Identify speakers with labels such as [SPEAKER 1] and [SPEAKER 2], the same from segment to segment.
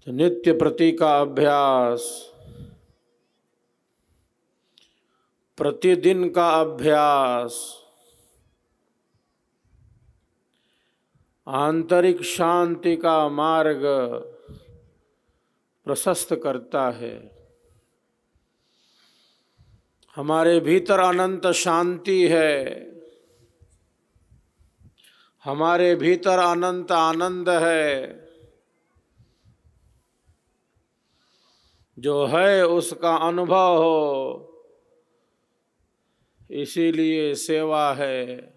[SPEAKER 1] नित्य प्रति का अभ्यास, प्रतिदिन का अभ्यास आंतरिक शांति का मार्ग प्रशस्त करता है। हमारे भीतर अनंत शांति है, हमारे भीतर अनंत आनंद है। जो है उसका अनुभव हो, इसीलिए सेवा है,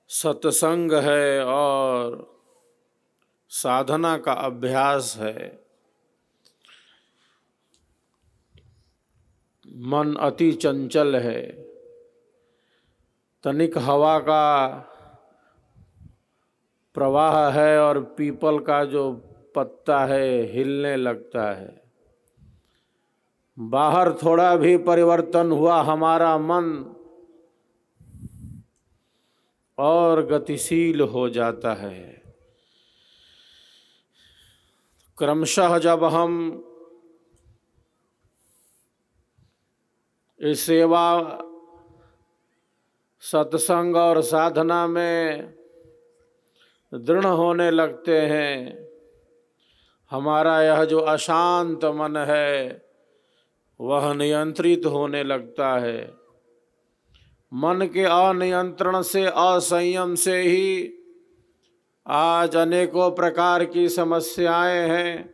[SPEAKER 1] सत्संग है और साधना का अभ्यास है। मन अति चंचल है, तनिक हवा का प्रवाह है और पीपल का जो पत्ता है हिलने लगता है। बाहर थोड़ा भी परिवर्तन हुआ, हमारा मन और गतिशील हो जाता है। क्रमशः जब हम इस सेवा, सत्संग और साधना में दृढ़ होने लगते हैं, हमारा यह जो अशांत मन है वह नियंत्रित होने लगता है। मन के अनियंत्रण से, असंयम से ही आज अनेकों प्रकार की समस्याएं हैं,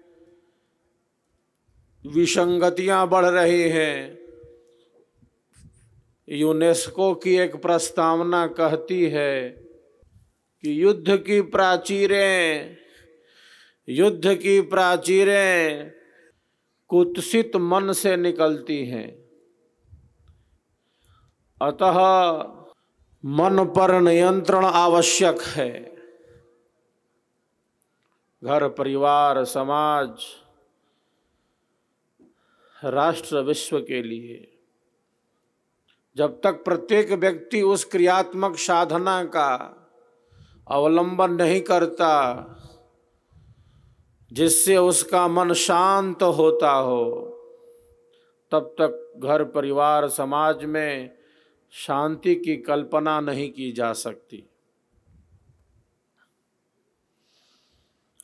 [SPEAKER 1] विसंगतियां बढ़ रही हैं। यूनेस्को की एक प्रस्तावना कहती है कि युद्ध की प्राचीरें कुत्सित मन से निकलती हैं। अतः मन पर नियंत्रण आवश्यक है। घर, परिवार, समाज, राष्ट्र, विश्व के लिए जब तक प्रत्येक व्यक्ति उस क्रियात्मक साधना का अवलंबन नहीं करता जिससे उसका मन शांत होता हो, तब तक घर, परिवार, समाज में शांति की कल्पना नहीं की जा सकती।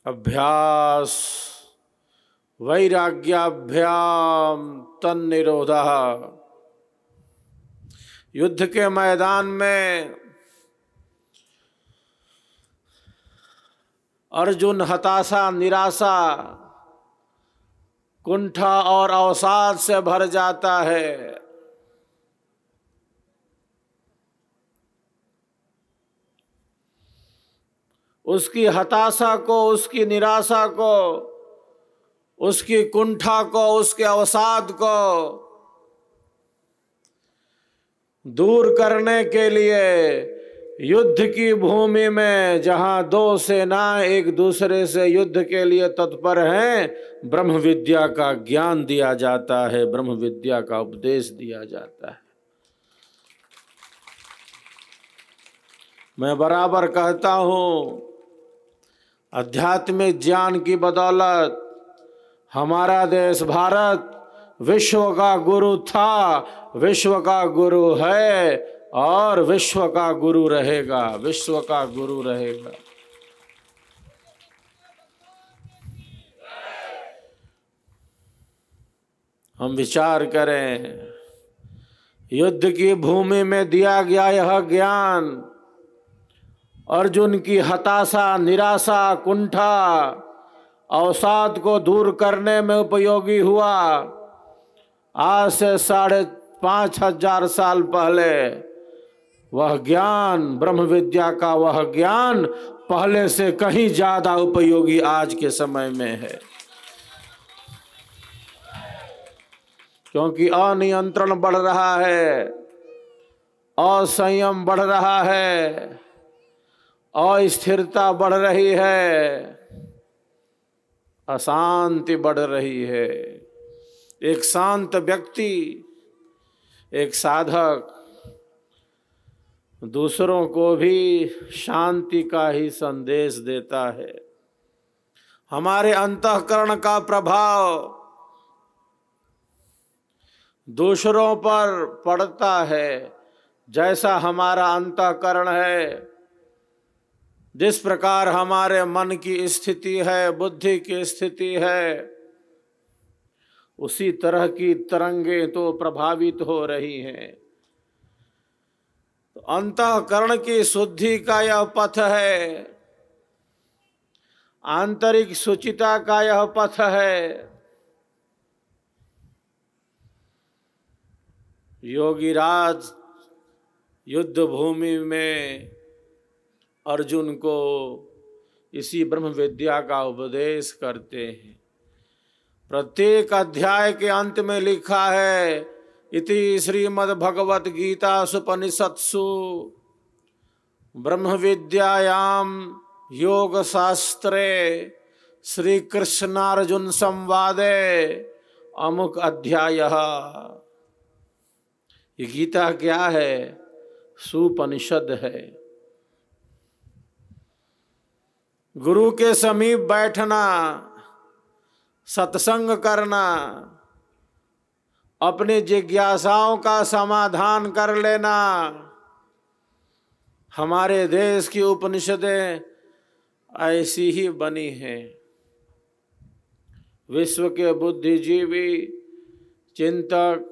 [SPEAKER 1] अभ्यास वैराग्याभ्याम तन्निरोधः। युद्ध के मैदान में अर्जुन हताशा, निराशा, कुंठा और अवसाद से भर जाता है। उसकी हताशा को, उसकी निराशा को, उसकी कुंठा को, उसके अवसाद को दूर करने के लिए युद्ध की भूमि में, जहां दो सेनाएं एक दूसरे से युद्ध के लिए तत्पर हैं, ब्रह्म विद्या का ज्ञान दिया जाता है, ब्रह्म विद्या का उपदेश दिया जाता है। मैं बराबर कहता हूं, आध्यात्मिक ज्ञान की बदौलत हमारा देश भारत विश्व का गुरु था, विश्व का गुरु है और विश्व का गुरु रहेगा, विश्व का गुरु रहेगा। हम विचार करें, युद्ध की भूमि में दिया गया यह ज्ञान अर्जुन की हताशा, निराशा, कुंठा, अवसाद को दूर करने में उपयोगी हुआ। आज से 5,500 साल पहले वह ज्ञान, ब्रह्म विद्या का वह ज्ञान पहले से कहीं ज्यादा उपयोगी आज के समय में है, क्योंकि अनियंत्रण बढ़ रहा है, असंयम बढ़ रहा है, अस्थिरता बढ़ रही है, अशांति बढ़ रही है। एक शांत व्यक्ति, एक साधक दूसरों को भी शांति का ही संदेश देता है। हमारे अंतःकरण का प्रभाव दूसरों पर पड़ता है। जैसा हमारा अंतःकरण है, जिस प्रकार हमारे मन की स्थिति है, बुद्धि की स्थिति है, उसी तरह की तरंगें तो प्रभावित हो रही हैं। तो अंतःकरण की शुद्धि का यह पथ है, आंतरिक शुचिता का यह पथ है। योगीराज युद्ध भूमि में अर्जुन को इसी ब्रह्म विद्या का उपदेश करते हैं। प्रत्येक अध्याय के अंत में लिखा है, इति श्रीमद् भगवत गीता उपनिषत्सु ब्रह्म विद्यायाम योग शास्त्रे श्री कृष्णार्जुन संवादे अमुक अध्याय। ये गीता क्या है? सुपनिषद है। गुरु के समीप बैठना, सत्संग करना, अपनी जिज्ञासाओं का समाधान कर लेना, हमारे देश की उपनिषदें ऐसी ही बनी हैं। विश्व के बुद्धिजीवी, चिंतक,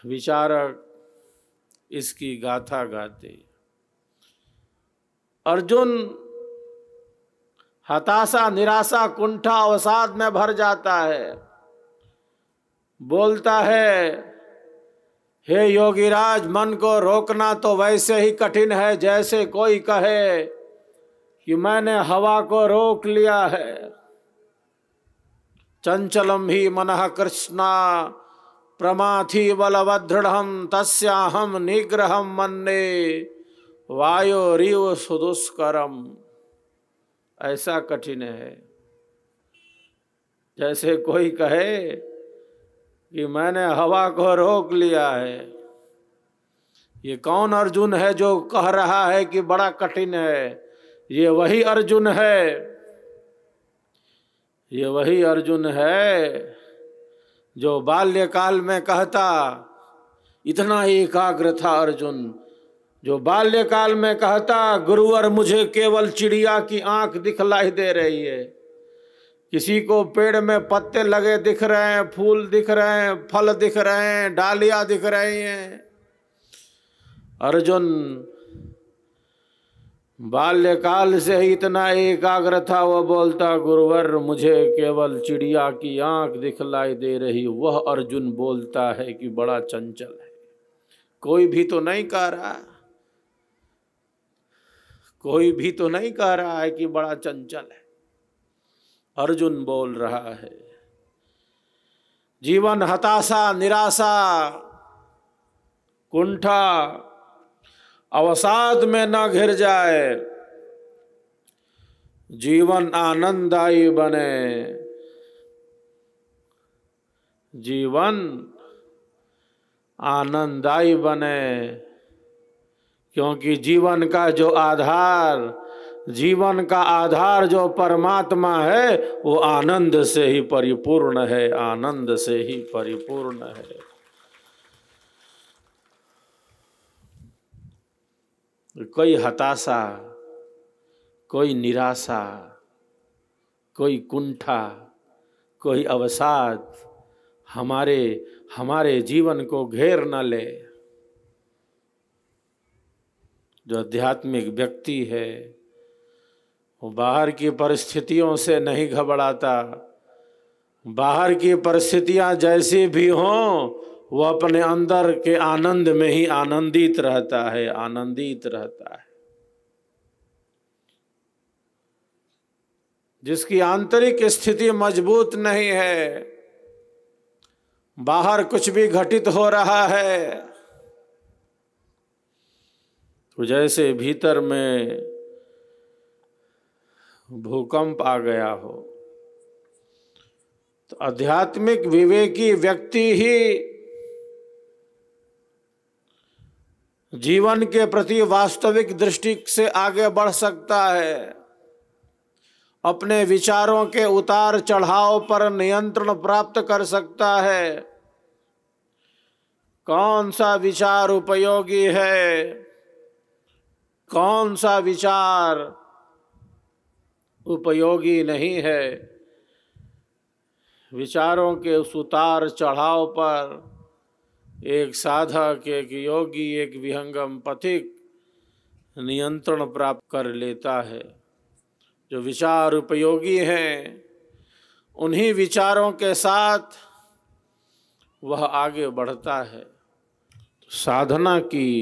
[SPEAKER 1] विचारक इसकी गाथा गाते। अर्जुन हताशा, निराशा, कुंठा, अवसाद में भर जाता है। बोलता है, हे योगीराज, मन को रोकना तो वैसे ही कठिन है जैसे कोई कहे कि मैंने हवा को रोक लिया है। चंचलम ही मनः कृष्णा प्रमाथि बलवदृढ़ं तस्याहम निग्रहं मन्ये वायोरिव सुदुष्करम। ऐसा कठिन है जैसे कोई कहे कि मैंने हवा को रोक लिया है। ये कौन अर्जुन है जो कह रहा है कि बड़ा कठिन है? ये वही अर्जुन है, ये वही अर्जुन है जो बाल्यकाल में कहता, इतना एकाग्र था अर्जुन, जो बाल्यकाल में कहता, गुरुवर मुझे केवल चिड़िया की आंख दिखलाई दे रही है। किसी को पेड़ में पत्ते लगे दिख रहे हैं, फूल दिख रहे हैं, फल दिख रहे हैं, डालियां दिख रही हैं। अर्जुन बाल्यकाल से ही इतना एकाग्र था, वह बोलता, गुरुवर मुझे केवल चिड़िया की आंख दिखलाई दे रही। वह अर्जुन बोलता है कि बड़ा चंचल है। कोई भी तो नहीं कह रहा, कोई भी तो नहीं कह रहा है कि बड़ा चंचल है। अर्जुन बोल रहा है। जीवन हताशा, निराशा, कुंठा, अवसाद में न घिर जाए, जीवन आनंददायी बने। जीवन आनंददायी बने, क्योंकि जीवन का जो आधार, जीवन का आधार जो परमात्मा है, वो आनंद से ही परिपूर्ण है, आनंद से ही परिपूर्ण है। कोई हताशा, कोई निराशा, कोई कुंठा, कोई अवसाद हमारे जीवन को घेर न ले। जो आध्यात्मिक व्यक्ति है वो बाहर की परिस्थितियों से नहीं घबराता। बाहर की परिस्थितियां जैसी भी हों, वो अपने अंदर के आनंद में ही आनंदित रहता है, आनंदित रहता है। जिसकी आंतरिक स्थिति मजबूत नहीं है, बाहर कुछ भी घटित हो रहा है तो जैसे भीतर में भूकंप आ गया हो। तो आध्यात्मिक विवेकी व्यक्ति ही जीवन के प्रति वास्तविक दृष्टि से आगे बढ़ सकता है। अपने विचारों के उतार चढ़ाव पर नियंत्रण प्राप्त कर सकता है। कौन सा विचार उपयोगी है, कौन सा विचार उपयोगी नहीं है, विचारों के उस उतार चढ़ाव पर एक साधक, एक योगी, एक विहंगम पथिक नियंत्रण प्राप्त कर लेता है। जो विचार उपयोगी हैं उन्हीं विचारों के साथ वह आगे बढ़ता है। साधना की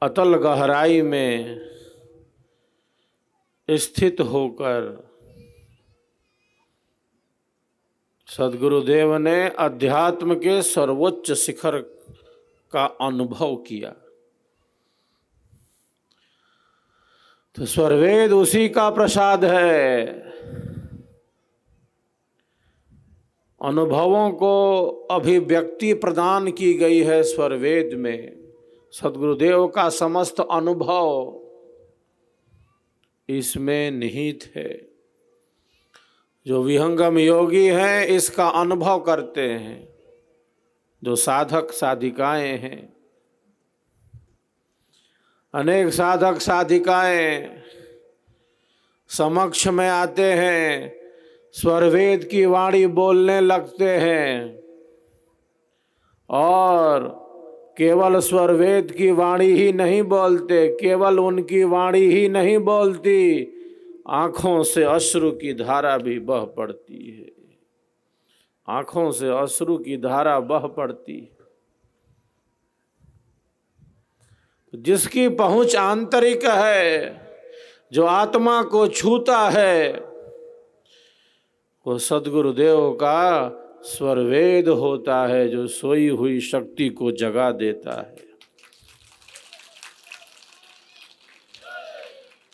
[SPEAKER 1] अतल गहराई में स्थित होकर सद्गुरुदेव ने अध्यात्म के सर्वोच्च शिखर का अनुभव किया। तो स्वरवेद उसी का प्रसाद है। अनुभवों को अभिव्यक्ति प्रदान की गई है स्वरवेद में। सद्गुरुदेव का समस्त अनुभव इसमें निहित है। जो विहंगम योगी हैं इसका अनुभव करते हैं। जो साधक साधिकाएं हैं, अनेक साधक साधिकाएं समक्ष में आते हैं, स्वरवेद की वाणी बोलने लगते हैं और केवल स्वरवेद की वाणी ही नहीं बोलते, केवल उनकी वाणी ही नहीं बोलती, आँखों से अश्रु की धारा भी बह पड़ती है। आँखों से अश्रु की धारा बह पड़ती है। जिसकी पहुंच आंतरिक है, जो आत्मा को छूता है, वो सद्गुरुदेव का स्वरवेद होता है, जो सोई हुई शक्ति को जगा देता है।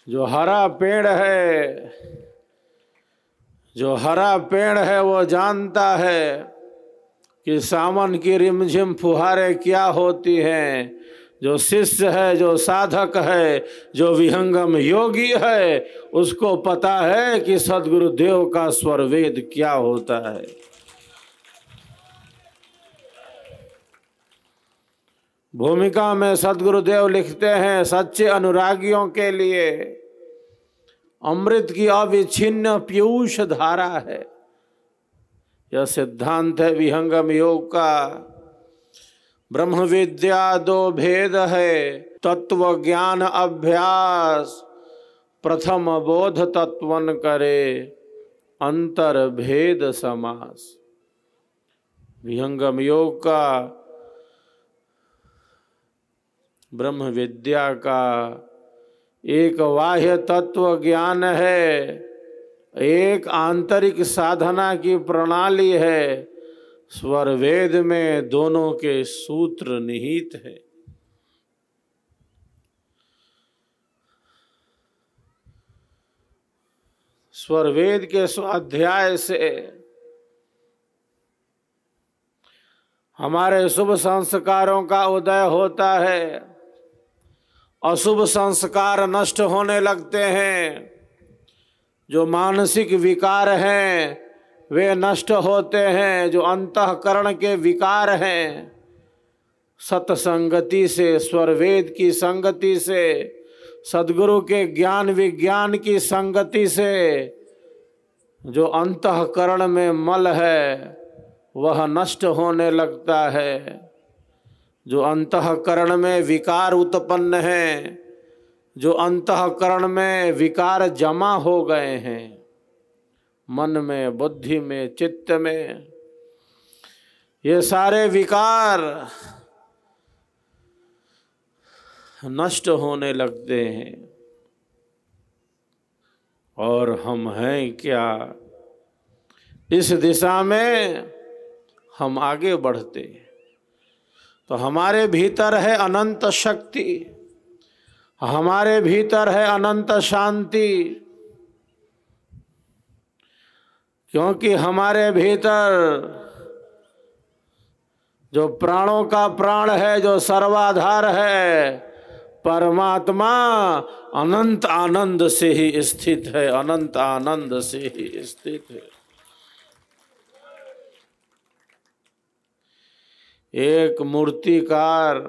[SPEAKER 1] जो हरा पेड़ है, जो हरा पेड़ है वो जानता है कि सावन की रिमझिम फुहारें क्या होती हैं। जो शिष्य है, जो साधक है, जो विहंगम योगी है, उसको पता है कि सद्गुरुदेव का स्वरवेद क्या होता है। भूमिका में सद्गुरुदेव लिखते हैं, सच्चे अनुरागियों के लिए अमृत की अविच्छिन्न पीयूष धारा है। यह सिद्धांत है विहंगम योग का। ब्रह्म विद्या दो भेद है, तत्व ज्ञान अभ्यास, प्रथम बोध तत्वन करे, अंतर भेद समास। विहंगम योग का, ब्रह्म विद्या का एक बाह्य तत्व ज्ञान है, एक आंतरिक साधना की प्रणाली है। स्वरवेद में दोनों के सूत्र निहित है। स्वरवेद के स्वाध्याय से हमारे शुभ संस्कारों का उदय होता है, अशुभ संस्कार नष्ट होने लगते हैं। जो मानसिक विकार हैं वे नष्ट होते हैं। जो अंतःकरण के विकार हैं, सत्संगति से, स्वरवेद की संगति से, सद्गुरु के ज्ञान विज्ञान की संगति से जो अंतःकरण में मल है वह नष्ट होने लगता है। जो अंतःकरण में विकार उत्पन्न हैं, जो अंतःकरण में विकार जमा हो गए हैं, मन में, बुद्धि में, चित्त में, ये सारे विकार नष्ट होने लगते हैं। और हम हैं क्या, इस दिशा में हम आगे बढ़ते हैं। तो हमारे भीतर है अनंत शक्ति, हमारे भीतर है अनंत शांति, क्योंकि हमारे भीतर जो प्राणों का प्राण है, जो सर्वाधार है, परमात्मा अनंत आनंद से ही स्थित है, अनंत आनंद से ही स्थित है। एक मूर्तिकार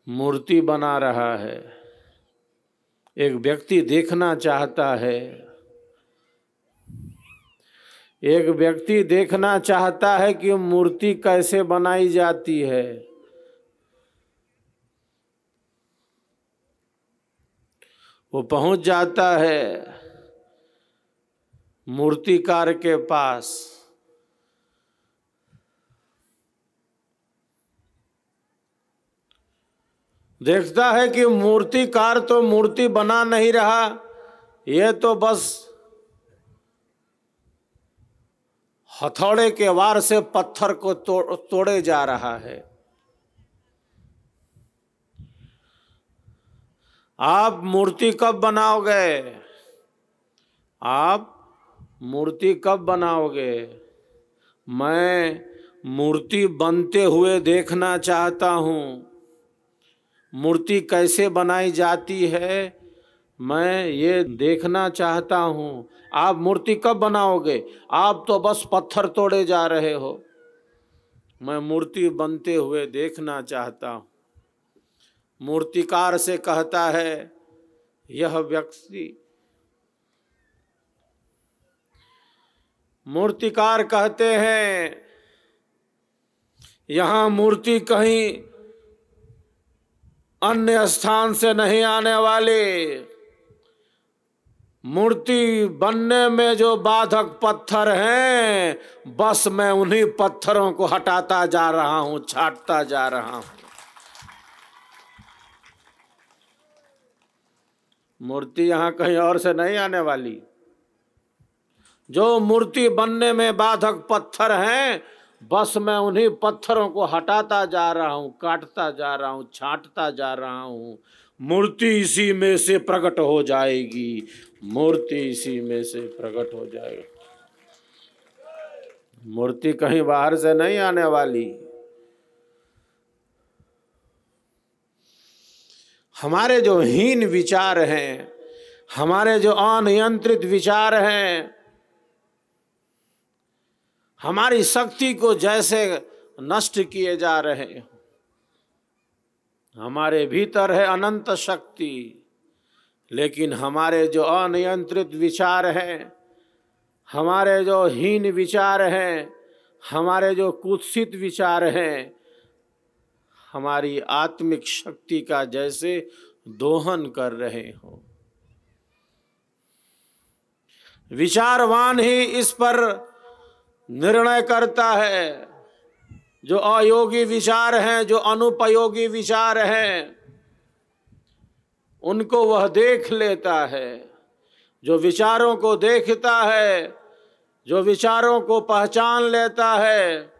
[SPEAKER 1] मूर्ति बना रहा है, एक व्यक्ति देखना चाहता है, एक व्यक्ति देखना चाहता है कि मूर्ति कैसे बनाई जाती है। वो पहुंच जाता है मूर्तिकार के पास। देखता है कि मूर्तिकार तो मूर्ति बना नहीं रहा, ये तो बस हथौड़े के वार से पत्थर को तोड़े जा रहा है। आप मूर्ति कब बनाओगे? आप मूर्ति कब बनाओगे? मैं मूर्ति बनते हुए देखना चाहता हूँ। मूर्ति कैसे बनाई जाती है मैं ये देखना चाहता हूँ। आप मूर्ति कब बनाओगे? आप तो बस पत्थर तोड़े जा रहे हो। मैं मूर्ति बनते हुए देखना चाहता हूँ। मूर्तिकार से कहता है यह व्यक्ति, मूर्तिकार कहते हैं यहाँ मूर्ति कहीं अन्य स्थान से नहीं आने वाली। मूर्ति बनने में जो बाधक पत्थर हैं, बस मैं उन्हीं पत्थरों को हटाता जा रहा हूं, छांटता जा रहा हूं। मूर्ति यहां कहीं और से नहीं आने वाली। जो मूर्ति बनने में बाधक पत्थर हैं, बस मैं उन्हीं पत्थरों को हटाता जा रहा हूं, काटता जा रहा हूं, छांटता जा रहा हूं। मूर्ति इसी में से प्रकट हो जाएगी, मूर्ति इसी में से प्रकट हो जाएगी। मूर्ति कहीं बाहर से नहीं आने वाली। हमारे जो हीन विचार हैं, हमारे जो अनियंत्रित विचार हैं, हमारी शक्ति को जैसे नष्ट किए जा रहे हैं। हमारे भीतर है अनंत शक्ति, लेकिन हमारे जो अनियंत्रित विचार हैं, हमारे जो हीन विचार हैं, हमारे जो कुत्सित विचार हैं, हमारी आत्मिक शक्ति का जैसे दोहन कर रहे हो। विचारवान ही इस पर निर्णय करता है। जो अयोगी विचार हैं, जो अनुपयोगी विचार हैं, उनको वह देख लेता है। जो विचारों को देखता है, जो विचारों को पहचान लेता है,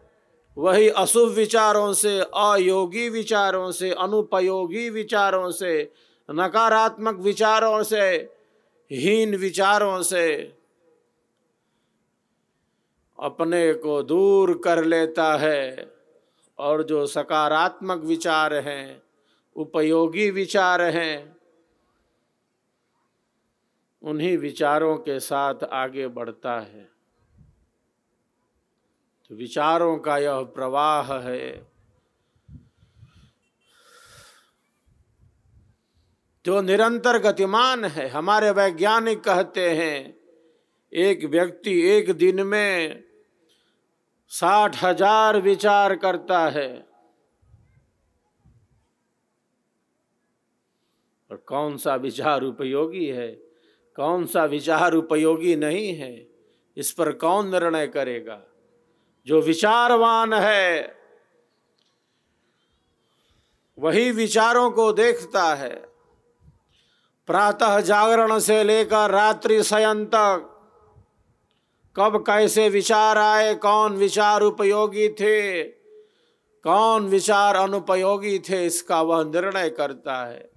[SPEAKER 1] वही अशुभ विचारों से, अयोगी विचारों से, अनुपयोगी विचारों से, नकारात्मक विचारों से, हीन विचारों से अपने को दूर कर लेता है। और जो सकारात्मक विचार हैं, उपयोगी विचार हैं, उन्हीं विचारों के साथ आगे बढ़ता है। तो विचारों का यह प्रवाह है जो निरंतर गतिमान है। हमारे वैज्ञानिक कहते हैं एक व्यक्ति एक दिन में 60,000 विचार करता है। और कौन सा विचार उपयोगी है, कौन सा विचार उपयोगी नहीं है, इस पर कौन निर्णय करेगा? जो विचारवान है वही विचारों को देखता है। प्रातः जागरण से लेकर रात्रि शयन तक कब कैसे विचार आए, कौन विचार उपयोगी थे, कौन विचार अनुपयोगी थे, इसका वह निर्णय करता है।